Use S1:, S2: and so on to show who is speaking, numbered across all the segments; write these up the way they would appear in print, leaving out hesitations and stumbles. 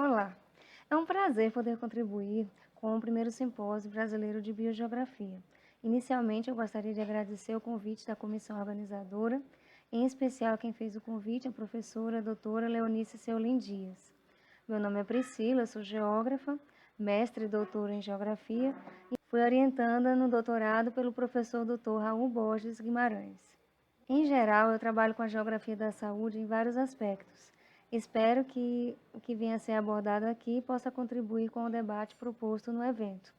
S1: Olá, é um prazer poder contribuir com o primeiro simpósio brasileiro de biogeografia. Inicialmente, eu gostaria de agradecer o convite da comissão organizadora, em especial quem fez o convite, a professora doutora Leonice Seulin Dias. Meu nome é Priscila, sou geógrafa, mestre e doutora em geografia e fui orientanda no doutorado pelo professor Dr. Raul Borges Guimarães. Em geral, eu trabalho com a geografia da saúde em vários aspectos. Espero que o que venha a ser abordado aqui possa contribuir com o debate proposto no evento.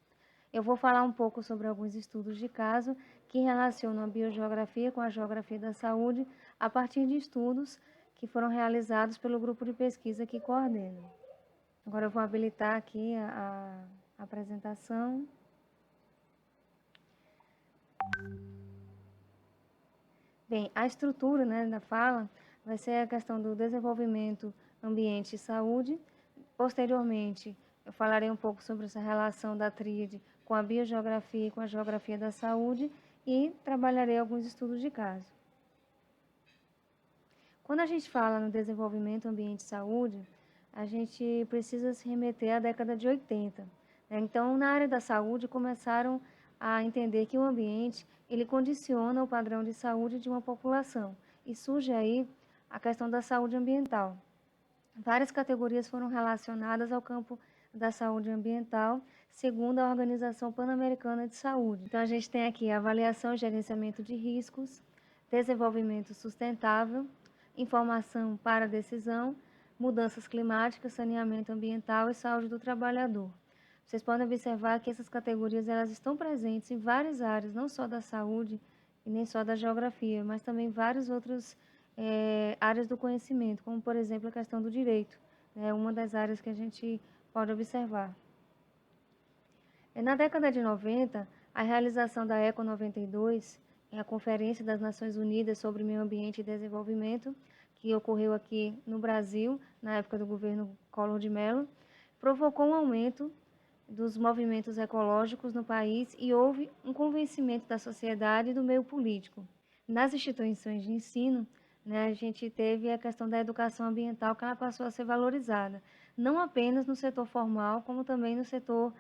S1: Eu vou falar um pouco sobre alguns estudos de caso que relacionam a biogeografia com a geografia da saúde a partir de estudos que foram realizados pelo grupo de pesquisa que coordeno. Agora eu vou habilitar aqui a apresentação. Bem, a estrutura, da fala vai ser a questão do desenvolvimento, ambiente e saúde. Posteriormente, eu falarei um pouco sobre essa relação da tríade com a biogeografia e com a geografia da saúde e trabalharei alguns estudos de caso. Quando a gente fala no desenvolvimento, ambiente e saúde, a gente precisa se remeter à década de 80. Então, na área da saúde, começaram a entender que o ambiente ele condiciona o padrão de saúde de uma população e surge aí a questão da saúde ambiental. Várias categorias foram relacionadas ao campo da saúde ambiental, segundo a Organização Pan-Americana de Saúde. Então, a gente tem aqui a avaliação e gerenciamento de riscos, desenvolvimento sustentável, informação para decisão, mudanças climáticas, saneamento ambiental e saúde do trabalhador. Vocês podem observar que essas categorias elas estão presentes em várias áreas, não só da saúde e nem só da geografia, mas também várias outras áreas do conhecimento, como, por exemplo, a questão do direito, uma das áreas que a gente pode observar. Na década de 90, a realização da ECO 92, a Conferência das Nações Unidas sobre Meio Ambiente e Desenvolvimento, que ocorreu aqui no Brasil, na época do governo Collor de Mello, provocou um aumento dos movimentos ecológicos no país e houve um convencimento da sociedade e do meio político. Nas instituições de ensino, a gente teve a questão da educação ambiental, que ela passou a ser valorizada, não apenas no setor formal, como também no setor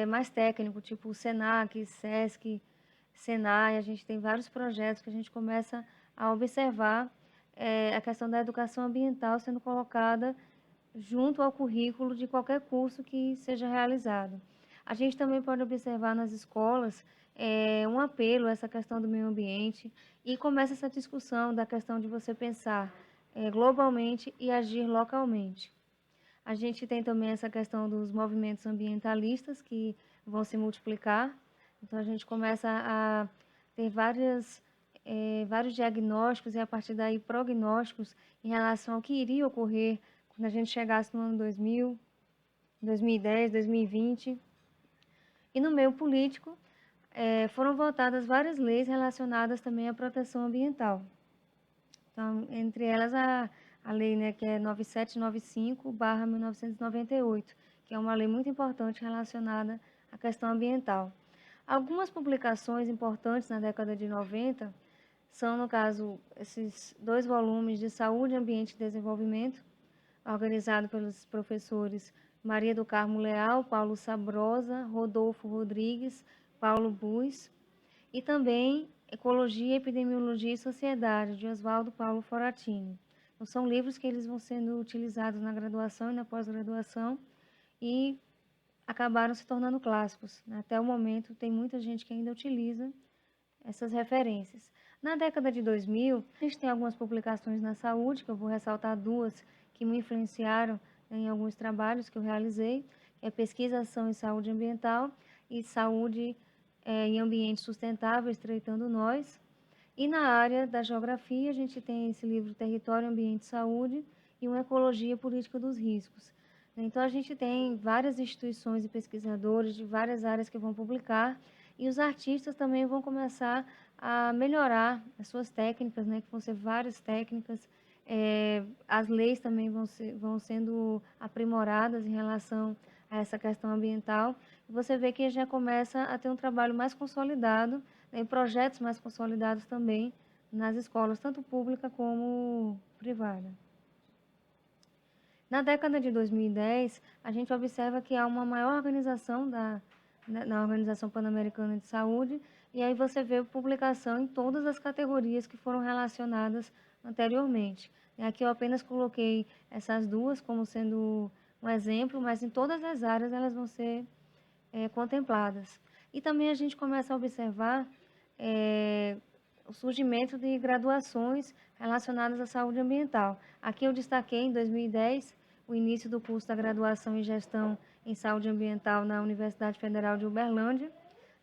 S1: mais técnico, tipo o SENAC, SESC, SENAI. A gente tem vários projetos que a gente começa a observar a questão da educação ambiental sendo colocada junto ao currículo de qualquer curso que seja realizado. A gente também pode observar nas escolas um apelo a essa questão do meio ambiente e começa essa discussão da questão de você pensar globalmente e agir localmente. A gente tem também essa questão dos movimentos ambientalistas que vão se multiplicar, então a gente começa a ter vários diagnósticos e a partir daí prognósticos em relação ao que iria ocorrer quando a gente chegasse no ano 2000, 2010, 2020. E no meio político, foram votadas várias leis relacionadas também à proteção ambiental. Então, entre elas a lei que é 9795/1998, que é uma lei muito importante relacionada à questão ambiental. Algumas publicações importantes na década de 90 são, no caso, esses 2 volumes de Saúde, Ambiente e Desenvolvimento, organizado pelos professores Maria do Carmo Leal, Paulo Sabrosa, Rodolfo Rodrigues, Paulo Bus, e também Ecologia, Epidemiologia e Sociedade, de Oswaldo Paulo Foratini. Então, são livros que eles vão sendo utilizados na graduação e na pós-graduação e acabaram se tornando clássicos. Até o momento, tem muita gente que ainda utiliza essas referências. Na década de 2000, a gente tem algumas publicações na saúde, que eu vou ressaltar 2 que me influenciaram em alguns trabalhos que eu realizei, que é Pesquisa, Ação em Saúde Ambiental e Saúde em Ambiente Sustentável, Estreitando Nós. E na área da geografia, a gente tem esse livro Território, Ambiente e Saúde e uma Ecologia Política dos Riscos. Então, a gente tem várias instituições e pesquisadores de várias áreas que vão publicar e os artistas também vão começar a melhorar as suas técnicas, que vão ser várias técnicas. As leis também vão sendo aprimoradas em relação a essa questão ambiental. Você vê que já começa a ter um trabalho mais consolidado, e projetos mais consolidados também nas escolas, tanto pública como privada. Na década de 2010, a gente observa que há uma maior organização na Organização Pan-Americana de Saúde, e aí você vê publicação em todas as categorias que foram relacionadas anteriormente. E aqui eu apenas coloquei essas duas como sendo um exemplo, mas em todas as áreas elas vão ser contempladas. E também a gente começa a observar o surgimento de graduações relacionadas à saúde ambiental. Aqui eu destaquei em 2010 o início do curso da graduação em gestão em saúde ambiental na Universidade Federal de Uberlândia,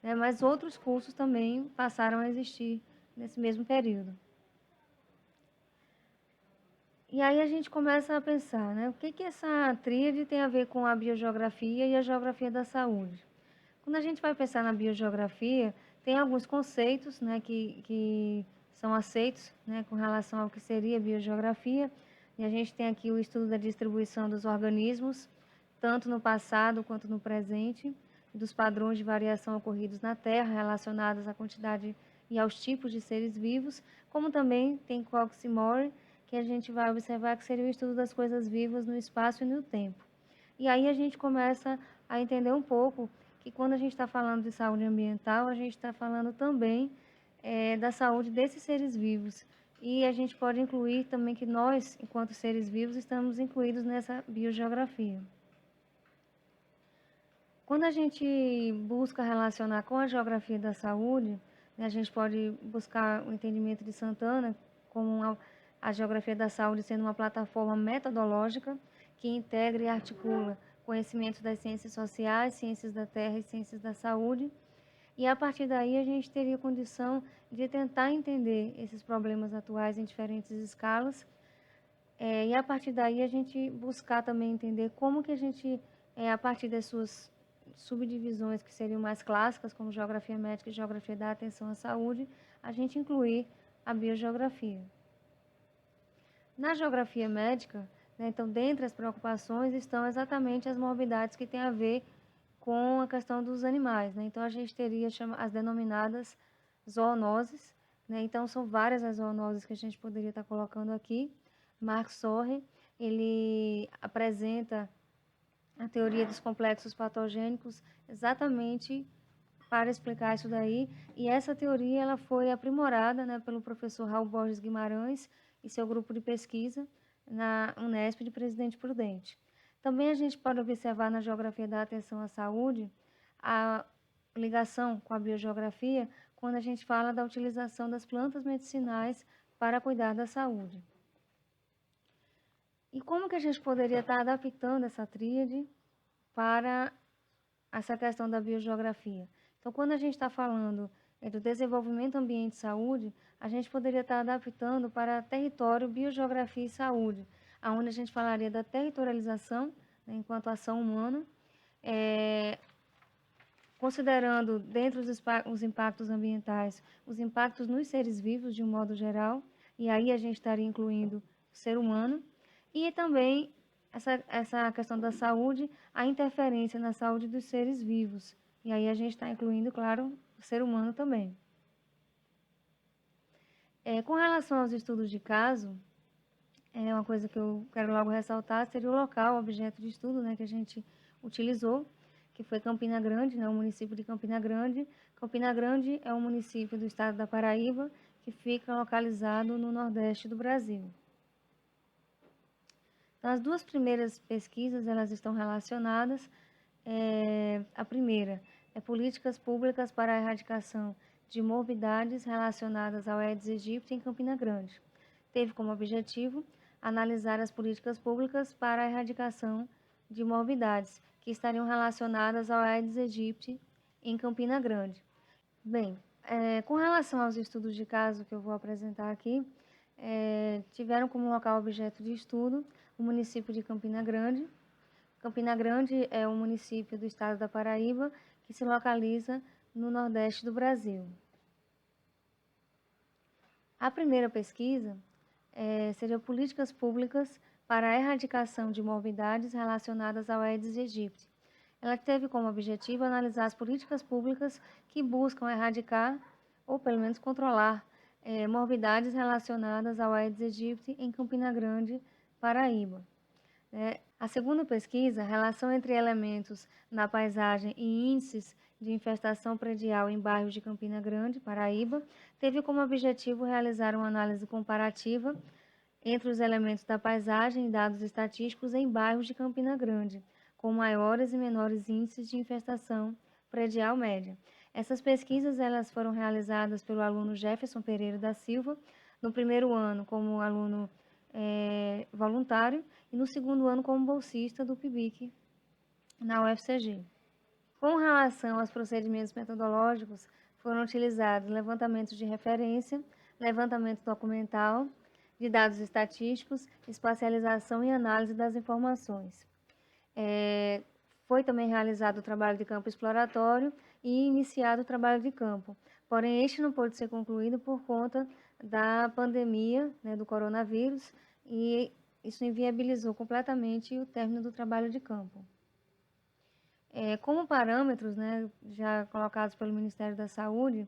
S1: né, mas outros cursos também passaram a existir nesse mesmo período. E aí a gente começa a pensar, né, o que essa tríade tem a ver com a biogeografia e a geografia da saúde? Quando a gente vai pensar na biogeografia, tem alguns conceitos, né, que são aceitos, né, com relação ao que seria biogeografia. E a gente tem aqui o estudo da distribuição dos organismos, tanto no passado quanto no presente, dos padrões de variação ocorridos na Terra relacionados à quantidade e aos tipos de seres vivos, como também tem Cox-Mori, que a gente vai observar que seria o estudo das coisas vivas no espaço e no tempo. E aí a gente começa a entender um pouco que quando a gente está falando de saúde ambiental, a gente está falando também da saúde desses seres vivos. E a gente pode incluir também que nós, enquanto seres vivos, estamos incluídos nessa biogeografia. Quando a gente busca relacionar com a geografia da saúde, né, a gente pode buscar o entendimento de Santana como a geografia da saúde sendo uma plataforma metodológica que integra e articula conhecimentos das ciências sociais, ciências da terra e ciências da saúde. E a partir daí a gente teria condição de tentar entender esses problemas atuais em diferentes escalas. E a partir daí a gente buscar também entender como que a gente, a partir das suas subdivisões que seriam mais clássicas, como geografia médica e geografia da atenção à saúde, a gente incluir a biogeografia. Na geografia médica, né, então, dentre as preocupações estão exatamente as morbidades que têm a ver com a questão dos animais, né? Então, a gente teria as denominadas zoonoses, né? Então, são várias as zoonoses que a gente poderia estar colocando aqui. Mark Sorre, ele apresenta a teoria dos complexos patogênicos exatamente para explicar isso daí, e essa teoria ela foi aprimorada, né, pelo professor Raul Borges Guimarães e seu grupo de pesquisa na Unesp de Presidente Prudente. Também a gente pode observar na geografia da atenção à saúde a ligação com a biogeografia quando a gente fala da utilização das plantas medicinais para cuidar da saúde. E como que a gente poderia estar adaptando essa tríade para essa questão da biogeografia? Então, quando a gente está falando do desenvolvimento ambiente e saúde, a gente poderia estar adaptando para território, biogeografia e saúde, onde a gente falaria da territorialização, né, enquanto ação humana, considerando dentro os impactos ambientais, os impactos nos seres vivos de um modo geral, e aí a gente estaria incluindo o ser humano, e também essa questão da saúde, a interferência na saúde dos seres vivos. E aí a gente está incluindo, claro, o ser humano também. Com relação aos estudos de caso, uma coisa que eu quero logo ressaltar seria o local, o objeto de estudo, né, que a gente utilizou, que foi Campina Grande, né, o município de Campina Grande. Campina Grande é um município do estado da Paraíba, que fica localizado no nordeste do Brasil. Então, as duas primeiras pesquisas, elas estão relacionadas. A primeira é políticas públicas para a erradicação de morbidades relacionadas ao Aedes aegypti em Campina Grande. Teve como objetivo analisar as políticas públicas para a erradicação de morbidades que estariam relacionadas ao Aedes aegypti em Campina Grande. Bem, com relação aos estudos de caso que eu vou apresentar aqui, tiveram como local objeto de estudo o município de Campina Grande. Campina Grande é um município do estado da Paraíba que se localiza no nordeste do Brasil. A primeira pesquisa seria políticas públicas para a erradicação de morbidades relacionadas ao Aedes aegypti. Ela teve como objetivo analisar as políticas públicas que buscam erradicar, ou pelo menos controlar, morbidades relacionadas ao Aedes aegypti em Campina Grande, Paraíba. A segunda pesquisa, relação entre elementos na paisagem e índices de infestação predial em bairros de Campina Grande, Paraíba, teve como objetivo realizar uma análise comparativa entre os elementos da paisagem e dados estatísticos em bairros de Campina Grande, com maiores e menores índices de infestação predial média. Essas pesquisas elas foram realizadas pelo aluno Jefferson Pereira da Silva, no primeiro ano como aluno voluntário e no segundo ano como bolsista do PIBIC na UFCG. Com relação aos procedimentos metodológicos, foram utilizados levantamentos de referência, levantamento documental, de dados estatísticos, espacialização e análise das informações. Foi também realizado o trabalho de campo exploratório e iniciado o trabalho de campo. Porém, este não pôde ser concluído por conta da pandemia, do coronavírus, e isso inviabilizou completamente o término do trabalho de campo. Como parâmetros, já colocados pelo Ministério da Saúde,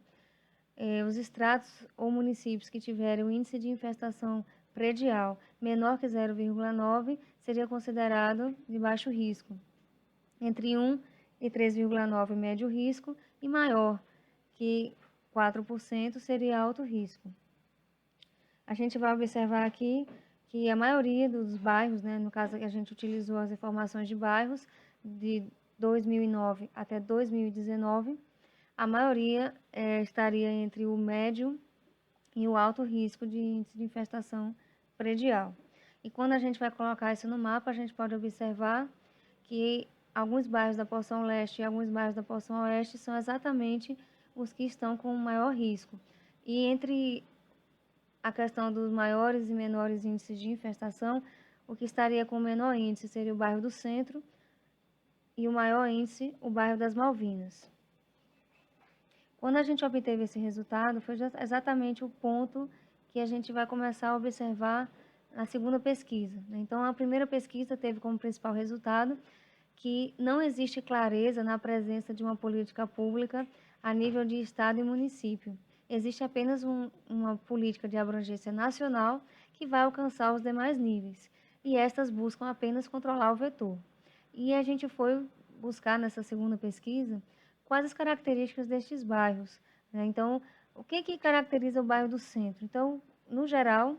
S1: os estratos ou municípios que tiverem o índice de infestação predial menor que 0,9 seria considerado de baixo risco. Entre 1 e 3,9 médio risco e maior que 4% seria alto risco. A gente vai observar aqui que a maioria dos bairros, no caso que a gente utilizou as informações de bairros de 2009 até 2019, a maioria estaria entre o médio e o alto risco de índice de infestação predial. E quando a gente vai colocar isso no mapa, a gente pode observar que alguns bairros da porção leste e alguns bairros da porção oeste são exatamente os que estão com maior risco. E entre a questão dos maiores e menores índices de infestação, o que estaria com o menor índice seria o bairro do Centro e o maior índice, o bairro das Malvinas. Quando a gente obteve esse resultado, foi exatamente o ponto que a gente vai começar a observar na segunda pesquisa. Então, a primeira pesquisa teve como principal resultado que não existe clareza na presença de uma política pública a nível de estado e município. Existe apenas uma política de abrangência nacional que vai alcançar os demais níveis, e estas buscam apenas controlar o vetor. E a gente foi buscar nessa segunda pesquisa quais as características destes bairros. Então, o que caracteriza o bairro do Centro? Então, no geral,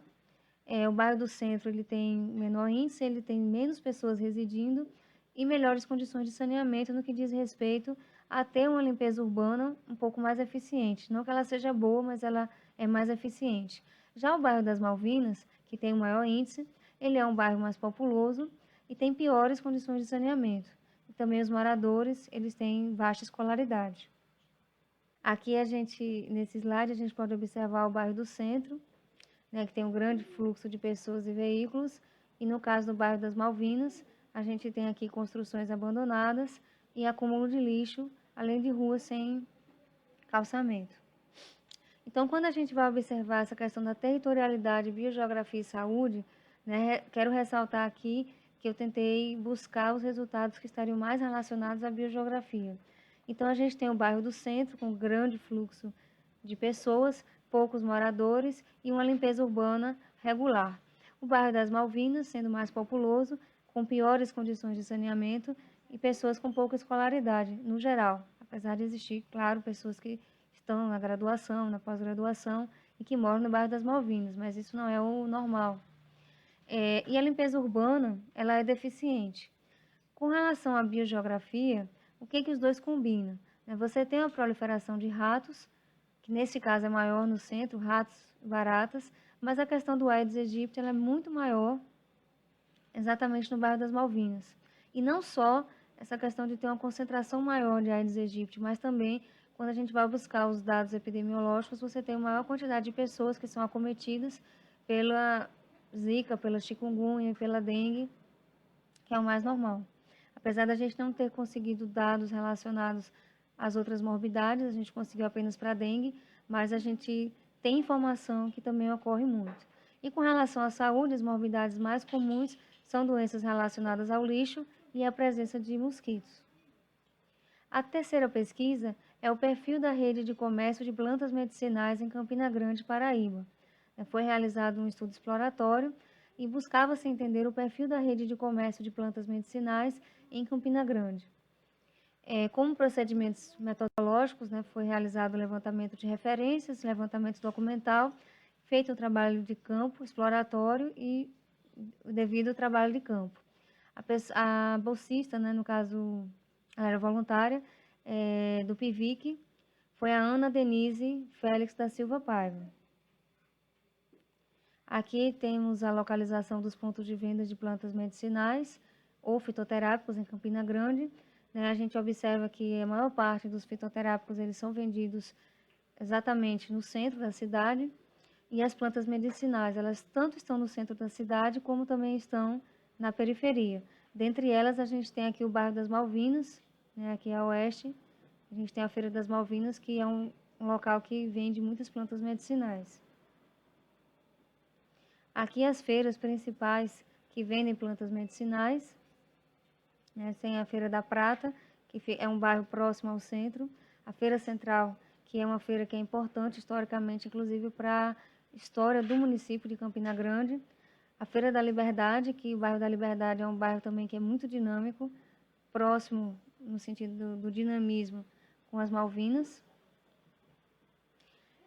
S1: o bairro do Centro ele tem menor índice, ele tem menos pessoas residindo e melhores condições de saneamento no que diz respeito a ter uma limpeza urbana um pouco mais eficiente. Não que ela seja boa, mas ela é mais eficiente. Já o bairro das Malvinas, que tem o maior índice, ele é um bairro mais populoso e tem piores condições de saneamento. E também os moradores, eles têm baixa escolaridade. Aqui nesse slide, a gente pode observar o bairro do Centro, que tem um grande fluxo de pessoas e veículos, e no caso do bairro das Malvinas, a gente tem aqui construções abandonadas e acúmulo de lixo, além de ruas sem calçamento. Então, quando a gente vai observar essa questão da territorialidade, biogeografia e saúde, quero ressaltar aqui que eu tentei buscar os resultados que estariam mais relacionados à biogeografia. Então, a gente tem o bairro do Centro, com grande fluxo de pessoas, poucos moradores e uma limpeza urbana regular. O bairro das Malvinas, sendo mais populoso, com piores condições de saneamento e pessoas com pouca escolaridade, no geral. Apesar de existir, claro, pessoas que estão na graduação, na pós-graduação e que moram no bairro das Malvinas, mas isso não é o normal. E a limpeza urbana, ela é deficiente. Com relação à biogeografia, o que os dois combinam? Você tem a proliferação de ratos, que nesse caso é maior no centro, ratos e baratas, mas a questão do Aedes aegypti ela é muito maior exatamente no bairro das Malvinas. E não só essa questão de ter uma concentração maior de Aedes aegypti, mas também quando a gente vai buscar os dados epidemiológicos, você tem uma maior quantidade de pessoas que são acometidas pela zika, pela chikungunya e pela dengue, que é o mais normal. Apesar da gente não ter conseguido dados relacionados às outras morbidades, a gente conseguiu apenas para a dengue, mas a gente tem informação que também ocorre muito. E com relação à saúde, as morbidades mais comuns são doenças relacionadas ao lixo e à presença de mosquitos. A terceira pesquisa é o perfil da rede de comércio de plantas medicinais em Campina Grande, Paraíba. Foi realizado um estudo exploratório e buscava-se entender o perfil da rede de comércio de plantas medicinais em Campina Grande. Como procedimentos metodológicos, né, foi realizado o levantamento de referências, levantamento documental, feito o trabalho de campo exploratório e o devido trabalho de campo. A bolsista, né, no caso, ela era voluntária, do PIVIC, foi a Ana Denise Félix da Silva Paiva. Aqui temos a localização dos pontos de venda de plantas medicinais ou fitoterápicos em Campina Grande. Né? A gente observa que a maior parte dos fitoterápicos eles são vendidos exatamente no centro da cidade, e as plantas medicinais, elas tanto estão no centro da cidade, como também estão na periferia. Dentre elas, a gente tem aqui o bairro das Malvinas, né, aqui a oeste. A gente tem a Feira das Malvinas, que é um local que vende muitas plantas medicinais. Aqui as feiras principais que vendem plantas medicinais, né, tem a Feira da Prata, que é um bairro próximo ao centro, a Feira Central, que é uma feira que é importante historicamente, inclusive para a história do município de Campina Grande, a Feira da Liberdade, que o bairro da Liberdade é um bairro também que é muito dinâmico, próximo no sentido do dinamismo com as Malvinas.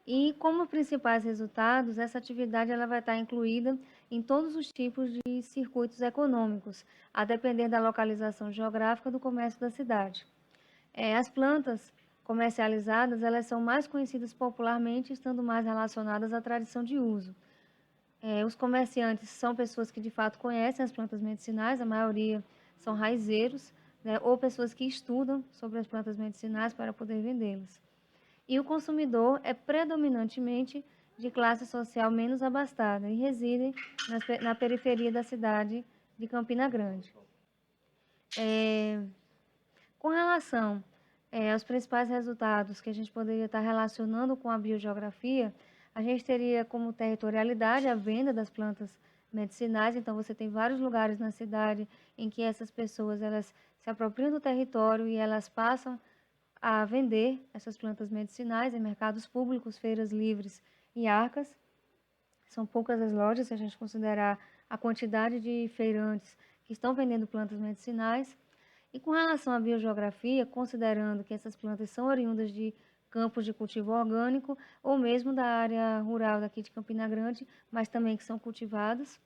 S1: E como principais resultados, essa atividade ela vai estar incluída em todos os tipos de circuitos econômicos, a depender da localização geográfica do comércio da cidade. As plantas comercializadas, elas são mais conhecidas popularmente, estando mais relacionadas à tradição de uso. Os comerciantes são pessoas que de fato conhecem as plantas medicinais, a maioria são raizeiros, né, ou pessoas que estudam sobre as plantas medicinais para poder vendê-las. E o consumidor é predominantemente de classe social menos abastada e reside na periferia da cidade de Campina Grande. Com relação aos principais resultados que a gente poderia estar relacionando com a biogeografia, a gente teria como territorialidade a venda das plantas medicinais. Então, você tem vários lugares na cidade em que essas pessoas elas se apropriam do território e elas passam a vender essas plantas medicinais em mercados públicos, feiras livres e arcas. São poucas as lojas, se a gente considerar a quantidade de feirantes que estão vendendo plantas medicinais. E com relação à biogeografia, considerando que essas plantas são oriundas de campos de cultivo orgânico ou mesmo da área rural daqui de Campina Grande, mas também que são cultivadas,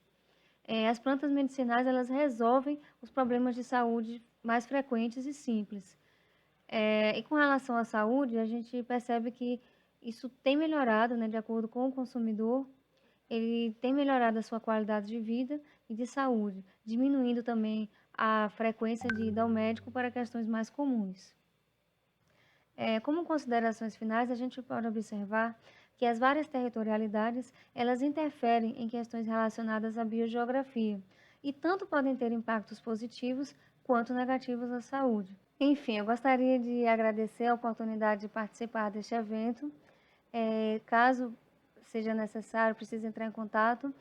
S1: as plantas medicinais elas resolvem os problemas de saúde mais frequentes e simples. E com relação à saúde, a gente percebe que isso tem melhorado, né, de acordo com o consumidor, ele tem melhorado a sua qualidade de vida e de saúde, diminuindo também a frequência de ida ao médico para questões mais comuns. Como considerações finais, a gente pode observar que as várias territorialidades, elas interferem em questões relacionadas à biogeografia e tanto podem ter impactos positivos quanto negativos à saúde. Enfim, eu gostaria de agradecer a oportunidade de participar deste evento. Caso seja necessário, precise entrar em contato.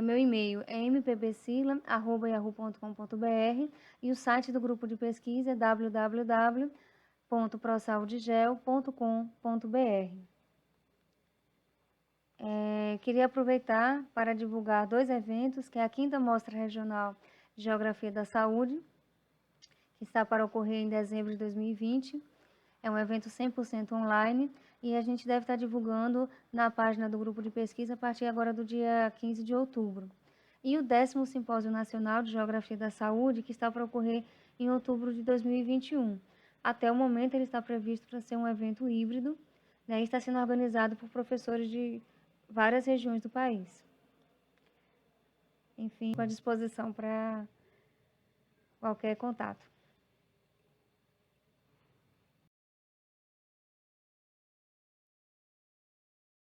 S1: Meu e-mail é mpbsila@yahoo.com.br e o site do grupo de pesquisa é www.prosaudegel.com.br. Queria aproveitar para divulgar 2 eventos, que é a 5ª Mostra Regional de Geografia da Saúde, que está para ocorrer em dezembro de 2020. É um evento 100% online e a gente deve estar divulgando na página do grupo de pesquisa a partir agora do dia 15 de outubro. E o 10º Simpósio Nacional de Geografia da Saúde, que está para ocorrer em outubro de 2021. Até o momento ele está previsto para ser um evento híbrido, né, e está sendo organizado por professores de várias regiões do país. Enfim, à disposição para qualquer contato.